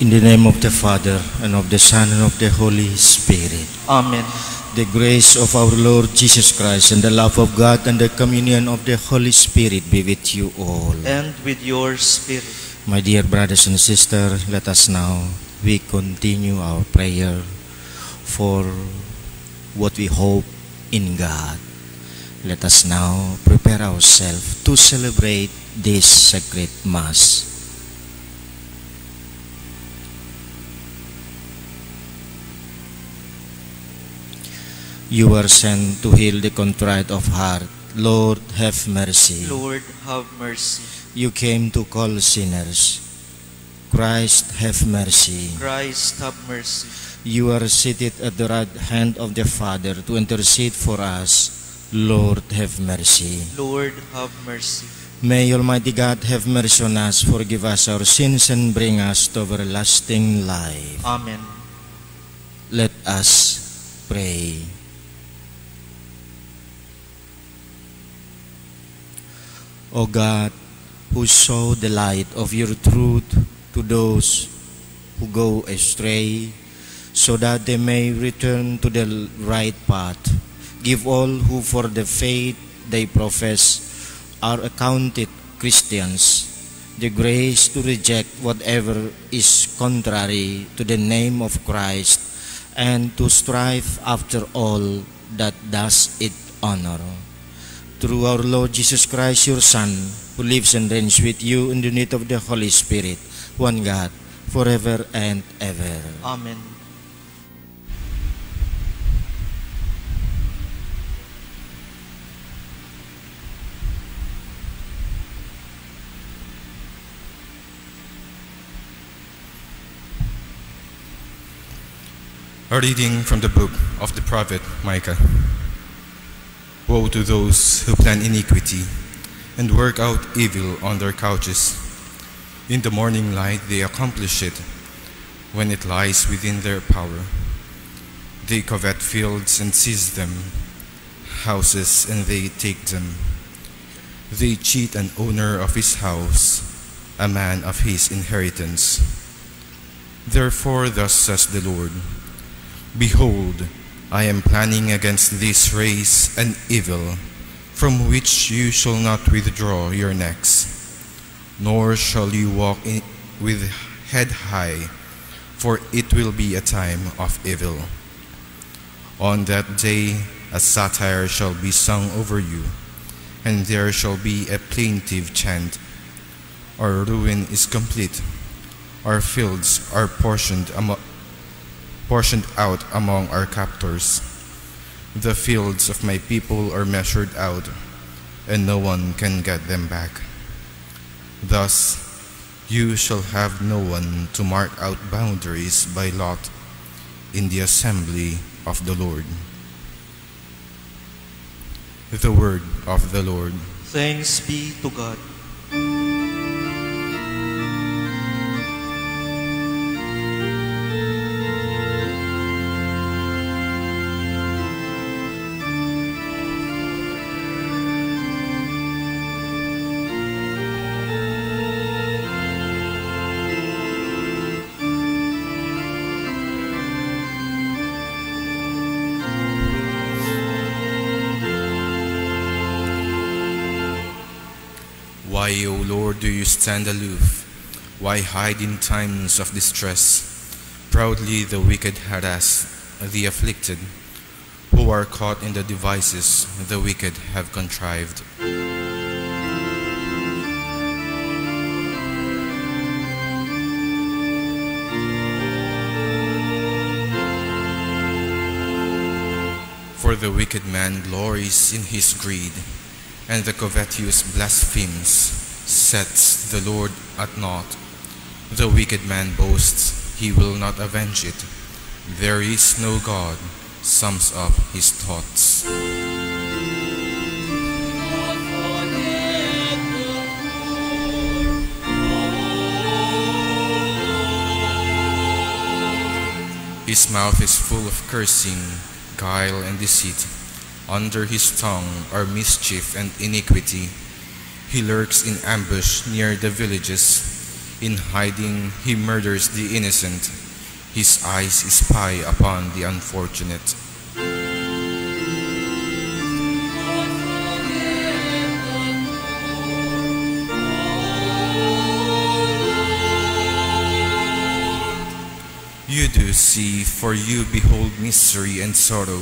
In the name of the Father, and of the Son, and of the Holy Spirit. Amen. The grace of our Lord Jesus Christ, and the love of God, and the communion of the Holy Spirit be with you all. And with your spirit. My dear brothers and sisters, let us now continue our prayer for what we hope in God. Let us now prepare ourselves to celebrate this sacred Mass. You are sent to heal the contrite of heart. Lord, have mercy. Lord, have mercy. You came to call sinners. Christ, have mercy. Christ, have mercy. You are seated at the right hand of the Father to intercede for us. Lord, have mercy. Lord, have mercy. May Almighty God have mercy on us, forgive us our sins, and bring us to everlasting life. Amen. Let us pray. O God, who show the light of your truth to those who go astray, so that they may return to the right path, give all who for the faith they profess are accounted Christians the grace to reject whatever is contrary to the name of Christ, and to strive after all that does it honor. Through our Lord Jesus Christ, your Son, who lives and reigns with you in the unity of the Holy Spirit, one God, forever and ever. Amen. A reading from the book of the prophet Micah. Woe to those who plan iniquity and work out evil on their couches. In the morning light they accomplish it, when it lies within their power. They covet fields and seize them, houses and they take them. They cheat an owner of his house, a man of his inheritance. Therefore thus says the Lord, Behold, I am planning against this race an evil, from which you shall not withdraw your necks, nor shall you walk with head high, for it will be a time of evil. On that day a satire shall be sung over you, and there shall be a plaintive chant. Our ruin is complete, our fields are portioned out among our captors. The fields of my people are measured out, and no one can get them back. Thus you shall have no one to mark out boundaries by lot in the assembly of the Lord. The word of the Lord. Thanks be to God. Why, O Lord, do you stand aloof? Why hide in times of distress? Proudly the wicked harass the afflicted, who are caught in the devices the wicked have contrived. For the wicked man glories in his greed, and the covetous blasphemes, sets the Lord at naught. The wicked man boasts, he will not avenge it. There is no God, sums up his thoughts. His mouth is full of cursing, guile and deceit. Under his tongue are mischief and iniquity. He lurks in ambush near the villages. In hiding, he murders the innocent. His eyes spy upon the unfortunate. You do see, for you behold misery and sorrow,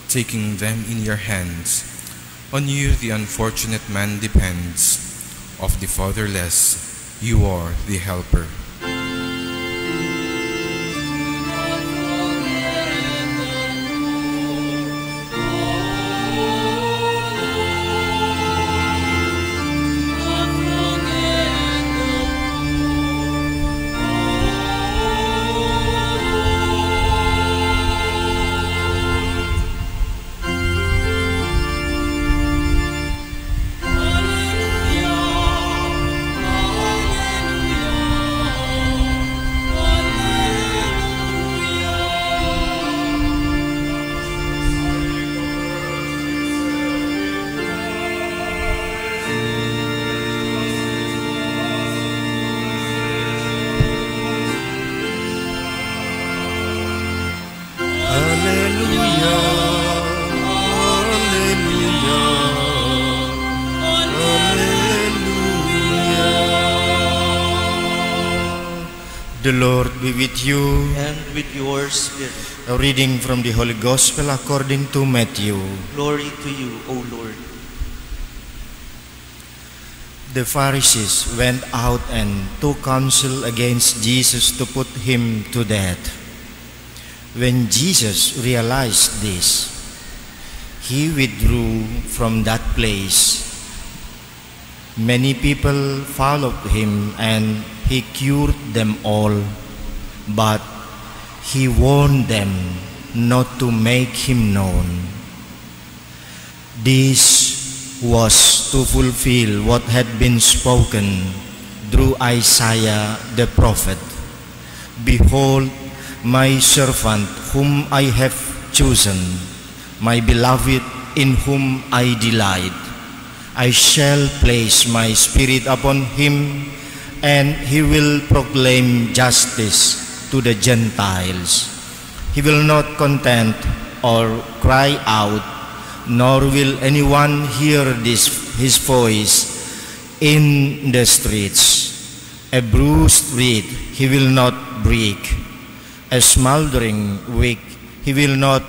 taking them in your hands. On you the unfortunate man depends. Of the fatherless, you are the helper. The Lord be with you. And with your spirit. A reading from the Holy Gospel according to Matthew. Glory to you, O Lord. The Pharisees went out and took counsel against Jesus to put him to death. When Jesus realized this, he withdrew from that place. Many people followed him and he cured them all, but he warned them not to make him known. This was to fulfill what had been spoken through Isaiah the prophet. Behold, my servant whom I have chosen, my beloved in whom I delight. I shall place my spirit upon him, and he will proclaim justice to the Gentiles. He will not contend or cry out, nor will anyone hear his voice in the streets. A bruised reed he will not break, a smoldering wick he will not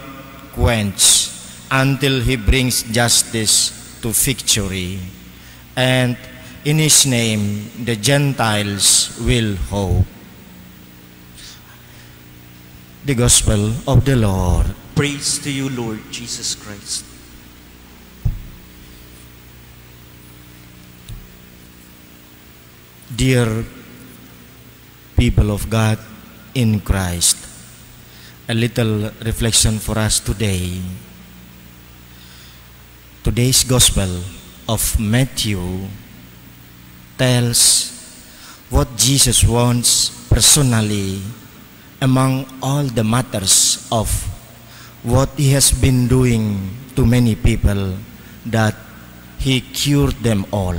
quench, until he brings justice to victory, and in his name the Gentiles will hope. The Gospel of the Lord. Praise to you, Lord Jesus Christ. Dear people of God in Christ, a little reflection for us today. Today's Gospel of Matthew tells what Jesus wants personally among all the matters of what he has been doing to many people, that he cured them all.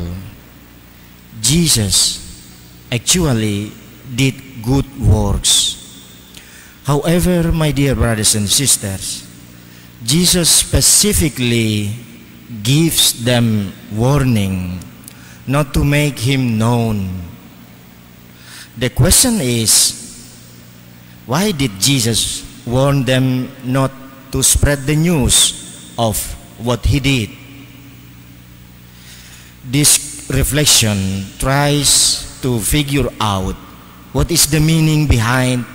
Jesus actually did good works. However, my dear brothers and sisters, Jesus specifically gives them warning not to make him known. The question is, why did Jesus warn them not to spread the news of what he did? This reflection tries to figure out what is the meaning behind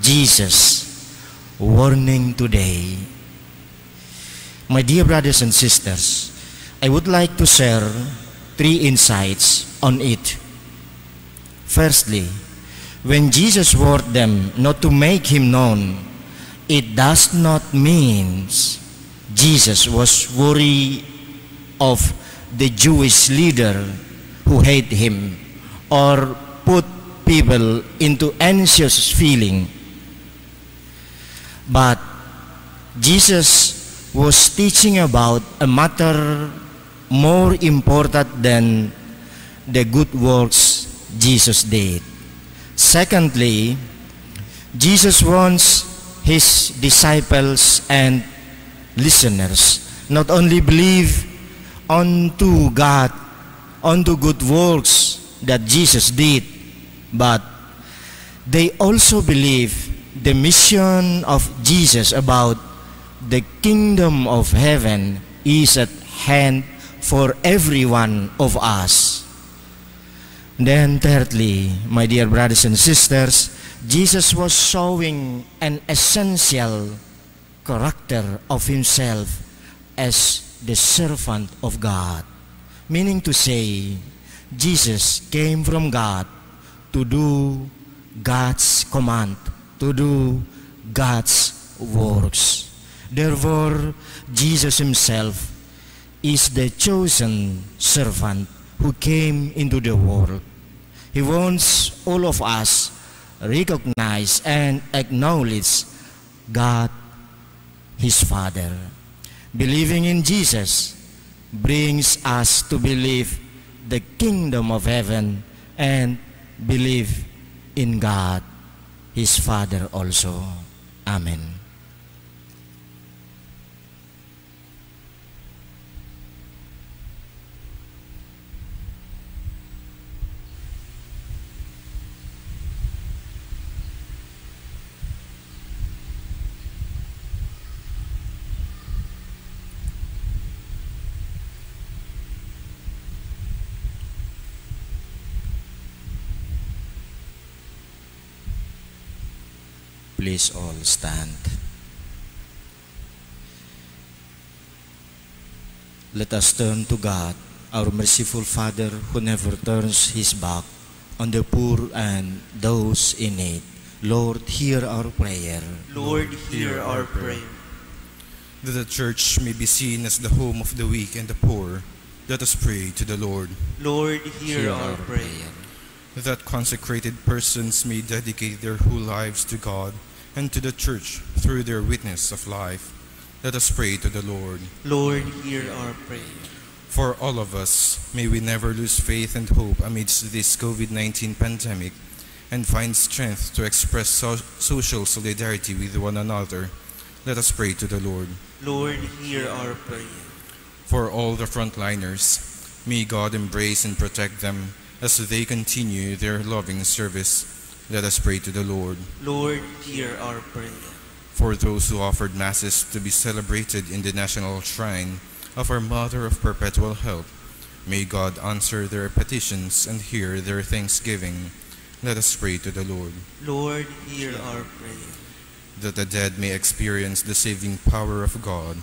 Jesus' warning today. My dear brothers and sisters, I would like to share 3 insights on it. Firstly, when Jesus warned them not to make him known, it does not mean Jesus was worried of the Jewish leader who hate him or put people into anxious feeling. But Jesus was teaching about a matter more important than the good works Jesus did. Secondly, Jesus wants his disciples and listeners not only believe unto God, unto good works that Jesus did, but they also believe the mission of Jesus about the kingdom of heaven is at hand for every one of us. Then thirdly, my dear brothers and sisters, Jesus was showing an essential character of himself as the servant of God. Meaning to say, Jesus came from God to do God's command, to do God's works. Therefore, Jesus himself is the chosen servant who came into the world. He wants all of us recognize and acknowledge God, his Father. Believing in Jesus brings us to believe the kingdom of heaven and believe in God, his Father also. Amen. Please all stand. Let us turn to God, our merciful Father, who never turns his back on the poor and those in need. Lord, hear our prayer. Lord, hear our prayer. That the church may be seen as the home of the weak and the poor, let us pray to the Lord. Lord, hear our prayer. That consecrated persons may dedicate their whole lives to God and to the church through their witness of life, let us pray to the Lord. Lord, hear our prayer. For all of us, may we never lose faith and hope amidst this COVID-19 pandemic and find strength to express social solidarity with one another. Let us pray to the Lord. Lord, hear our prayer. For all the frontliners, may God embrace and protect them as they continue their loving service. Let us pray to the Lord. Lord, hear our prayer. For those who offered masses to be celebrated in the national shrine of our Mother of Perpetual Help, may God answer their petitions and hear their thanksgiving. Let us pray to the Lord. Lord, hear our prayer. That the dead may experience the saving power of God.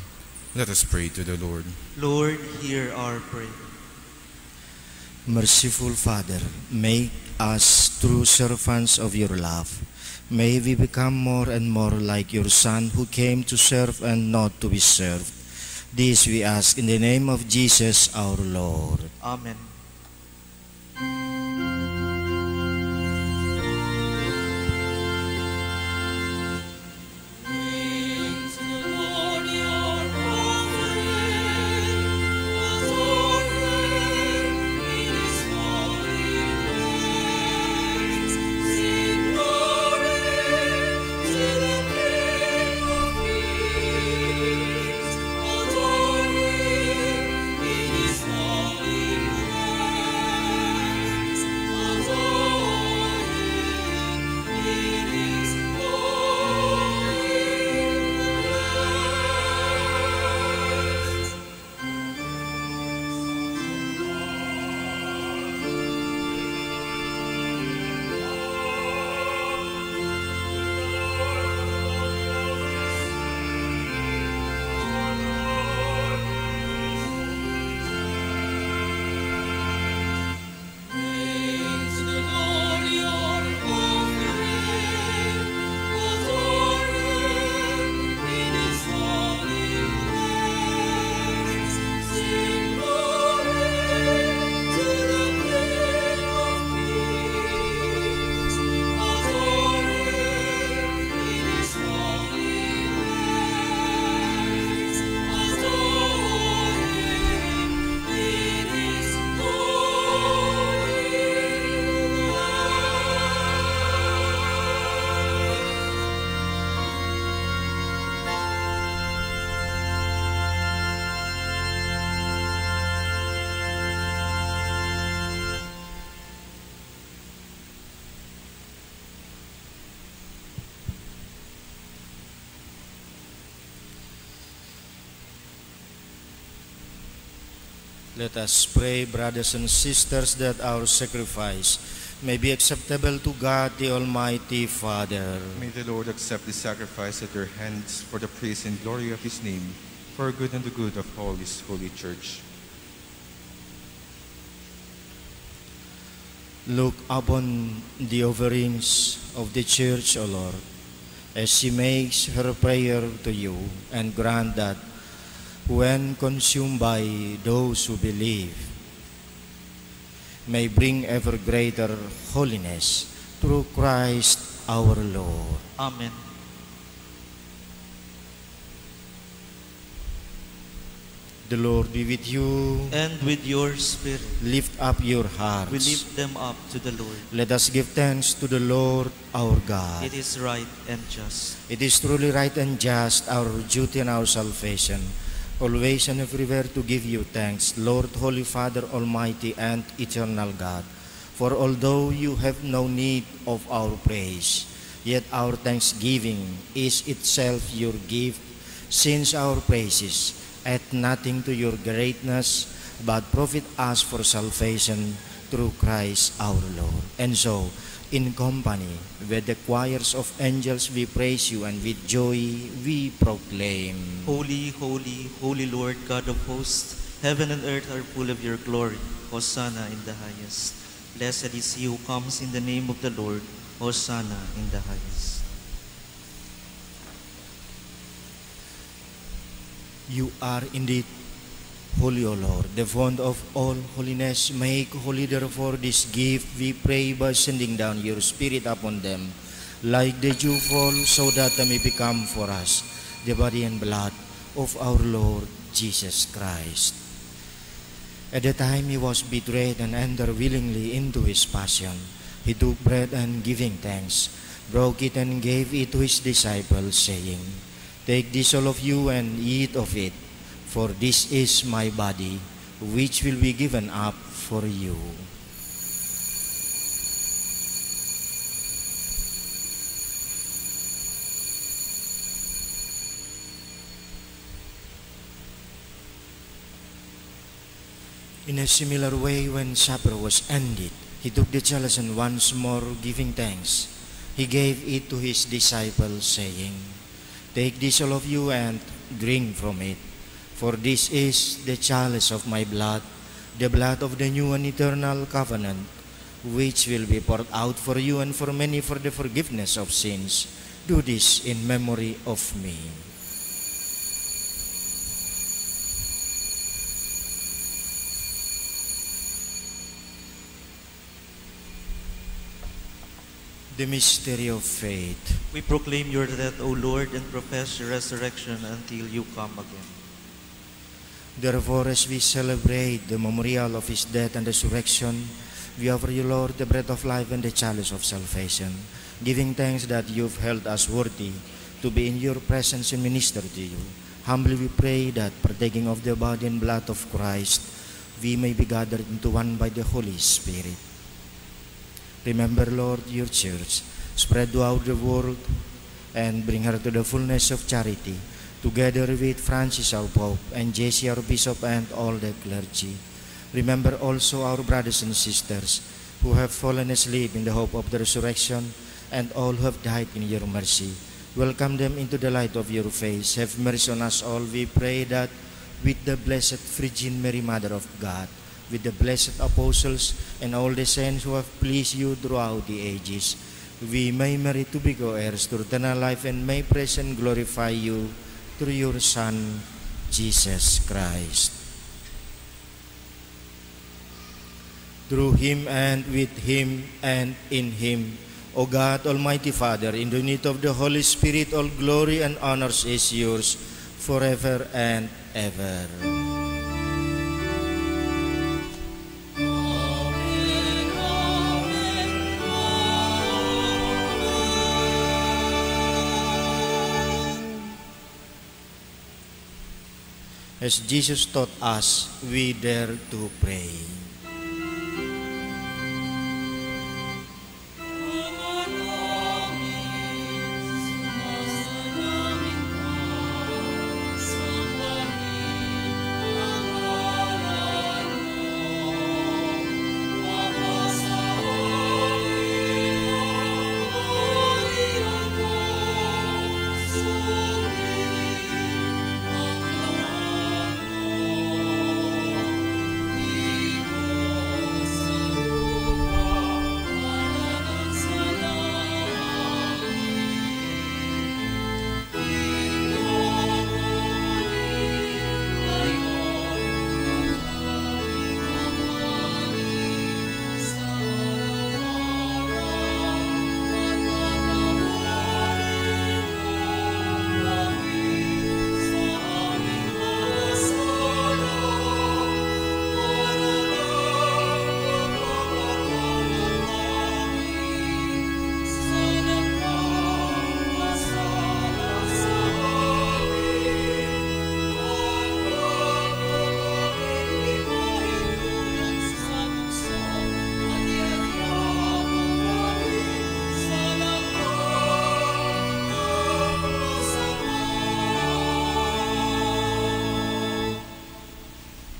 Let us pray to the Lord. Lord, hear our prayer. Merciful Father, make us true servants of your love. May we become more and more like your Son, who came to serve and not to be served. This we ask in the name of Jesus our Lord. Amen. Let us pray, brothers and sisters, that our sacrifice may be acceptable to God, the Almighty Father. May the Lord accept the sacrifice at your hands for the praise and glory of his name, for good and the good of all his holy church. Look upon the offerings of the church, O Lord, as she makes her prayer to you, and grant that when consumed by those who believe, may bring ever greater holiness through Christ our Lord. Amen. The Lord be with you. And with your spirit, Lift up your hearts. we lift them up to the Lord. Let us give thanks to the Lord our God. It is right and just. It is truly right and just, our duty and our salvation, always and everywhere to give you thanks, Lord, Holy Father, Almighty and eternal God. For although you have no need of our praise, yet our thanksgiving is itself your gift, since our praises add nothing to your greatness, but profit us for salvation through Christ our Lord. And so, in company with the choirs of angels, we praise you, and with joy we proclaim. Holy, holy, holy Lord God of hosts, heaven and earth are full of your glory. Hosanna in the highest. Blessed is he who comes in the name of the Lord. Hosanna in the highest. You are indeed holy, O Lord, the fount of all holiness. Make holy therefore this gift, we pray, by sending down your Spirit upon them, like the dewfall, so that they may become for us the body and blood of our Lord Jesus Christ. At the time he was betrayed and entered willingly into his passion, he took bread and, giving thanks, broke it and gave it to his disciples, saying, Take this, all of you, and eat of it, for this is my body, which will be given up for you. In a similar way, when supper was ended, he took the chalice, and once more giving thanks, he gave it to his disciples, saying, Take this, all of you, and drink from it, for this is the chalice of my blood, the blood of the new and eternal covenant, which will be poured out for you and for many for the forgiveness of sins. Do this in memory of me. The mystery of faith. We proclaim your death, O Lord, and profess your resurrection until you come again. Therefore, as we celebrate the memorial of his death and resurrection, we offer you, Lord, the bread of life and the chalice of salvation, giving thanks that you've held us worthy to be in your presence and minister to you. Humbly we pray that, partaking of the body and blood of Christ, we may be gathered into one by the Holy Spirit. Remember, Lord, your church, spread throughout the world, and bring her to the fullness of charity, together with Francis our Pope, and Jesse our Bishop, and all the clergy. Remember also our brothers and sisters who have fallen asleep in the hope of the resurrection, and all who have died in your mercy. Welcome them into the light of your face. Have mercy on us all, we pray, that with the Blessed Virgin Mary, Mother of God, with the blessed apostles and all the saints who have pleased you throughout the ages, we may merit to be co-heirs to eternal life, and may praise and glorify you through your Son, Jesus Christ. Through him and with him and in him, O God, Almighty Father, in the unity of the Holy Spirit, all glory and honors is yours forever and ever. As Jesus taught us, we dare to pray.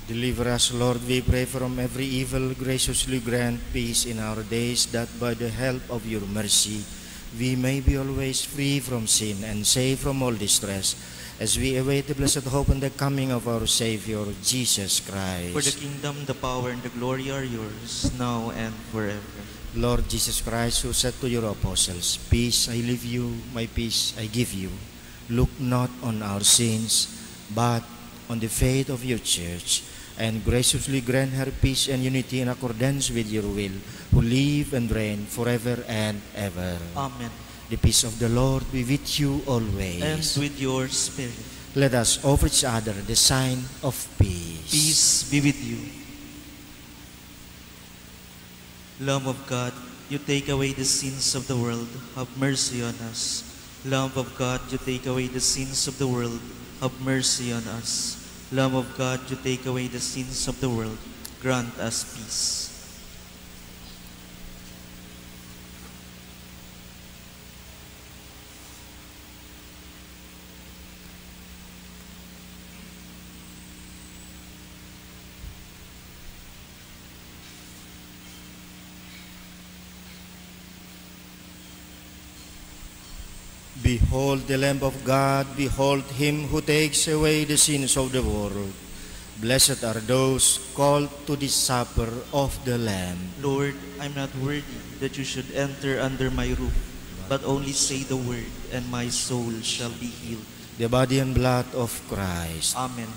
Deliver us, Lord, we pray, from every evil. Graciously grant peace in our days, that by the help of your mercy we may be always free from sin and safe from all distress, as we await the blessed hope and the coming of our Savior, Jesus Christ. For the kingdom, the power, and the glory are yours, now and forever. Lord Jesus Christ, who said to your apostles, "Peace I leave you, my peace I give you," look not on our sins, but on the faith of your church, and graciously grant her peace and unity in accordance with your will, who live and reign forever and ever. Amen. The peace of the Lord be with you always. And with your spirit. Let us offer each other the sign of peace. Peace be with you. Lamb of God, you take away the sins of the world, have mercy on us. Lamb of God, you take away the sins of the world, have mercy on us. Lamb of God, you take away the sins of the world, grant us peace. Behold the Lamb of God, behold him who takes away the sins of the world. Blessed are those called to the supper of the Lamb. Lord, I'm not worthy that you should enter under my roof, but only say the word, and my soul shall be healed. The body and blood of Christ. Amen.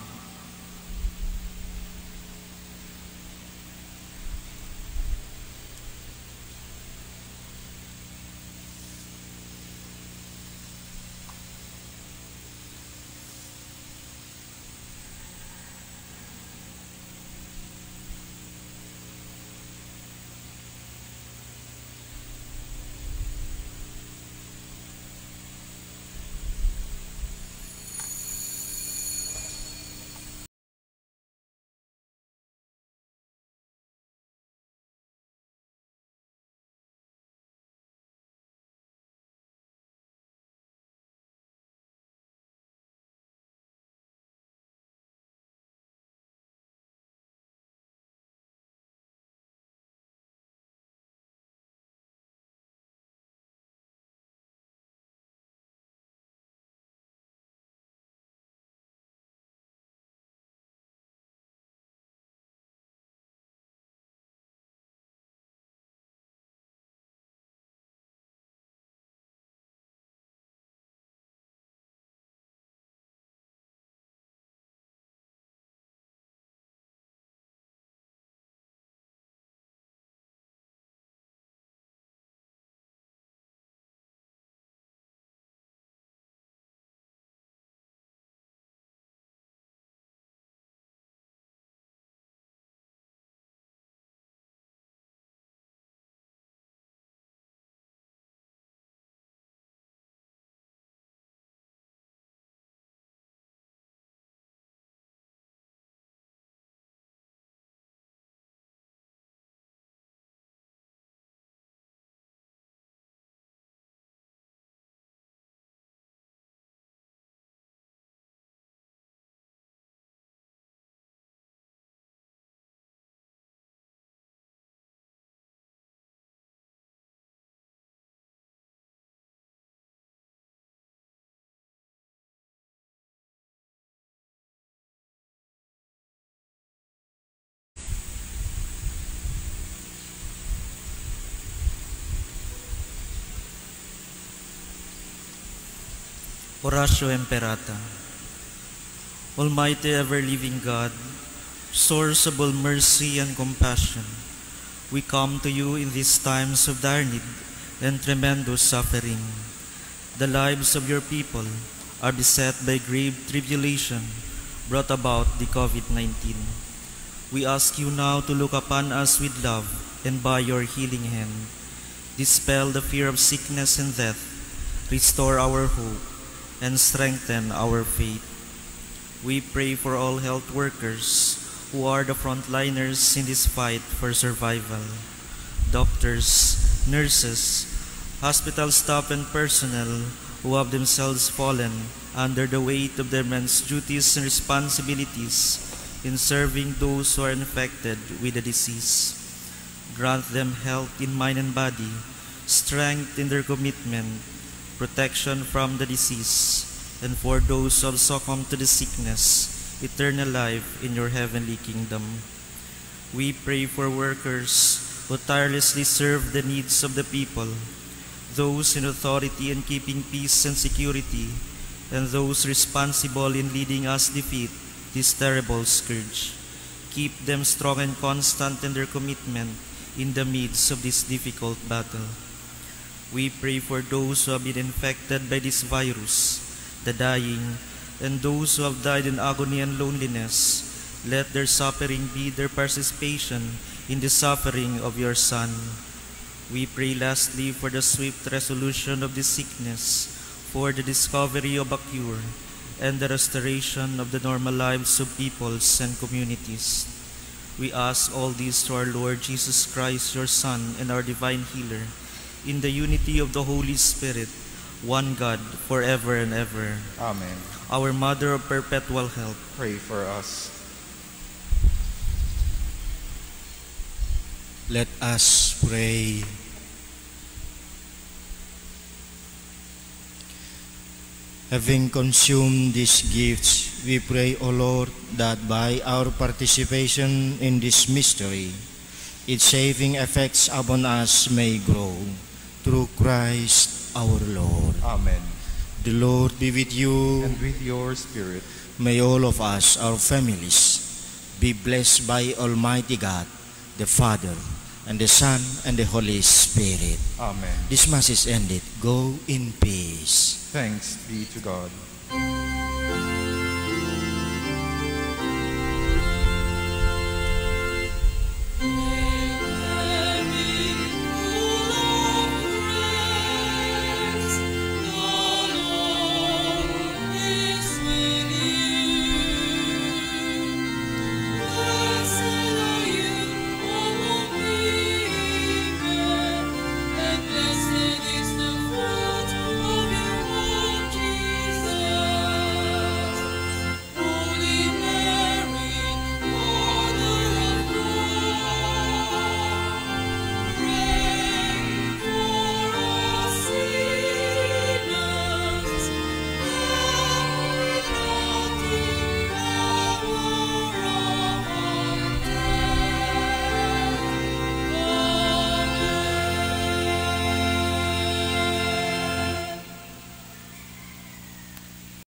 Oratio Imperata. Almighty ever-living God, source of all mercy and compassion, we come to you in these times of dire need and tremendous suffering. The lives of your people are beset by grave tribulation brought about the COVID-19. We ask you now to look upon us with love, and by your healing hand, dispel the fear of sickness and death, restore our hope, and strengthen our faith. We pray for all health workers who are the frontliners in this fight for survival. Doctors, nurses, hospital staff and personnel who have themselves fallen under the weight of their immense duties and responsibilities in serving those who are infected with the disease. Grant them health in mind and body, strength in their commitment, protection from the disease, and for those who have succumbed to the sickness, eternal life in your heavenly kingdom. We pray for workers who tirelessly serve the needs of the people, those in authority in keeping peace and security, and those responsible in leading us defeat this terrible scourge. Keep them strong and constant in their commitment in the midst of this difficult battle. We pray for those who have been infected by this virus, the dying, and those who have died in agony and loneliness. Let their suffering be their participation in the suffering of your Son. We pray lastly for the swift resolution of this sickness, for the discovery of a cure, and the restoration of the normal lives of peoples and communities. We ask all this to our Lord Jesus Christ, your Son and our divine healer, in the unity of the Holy Spirit, one God, forever and ever. Amen. Our Mother of perpetual help, Pray for us. Let us pray. Having consumed these gifts, we pray, O Lord, that by our participation in this mystery, its saving effects upon us may grow. Through Christ our Lord. Amen. The Lord be with you. And with your spirit. May all of us, our families, be blessed by Almighty God, the Father, and the Son, and the Holy Spirit. Amen. This Mass is ended. Go in peace. Thanks be to God.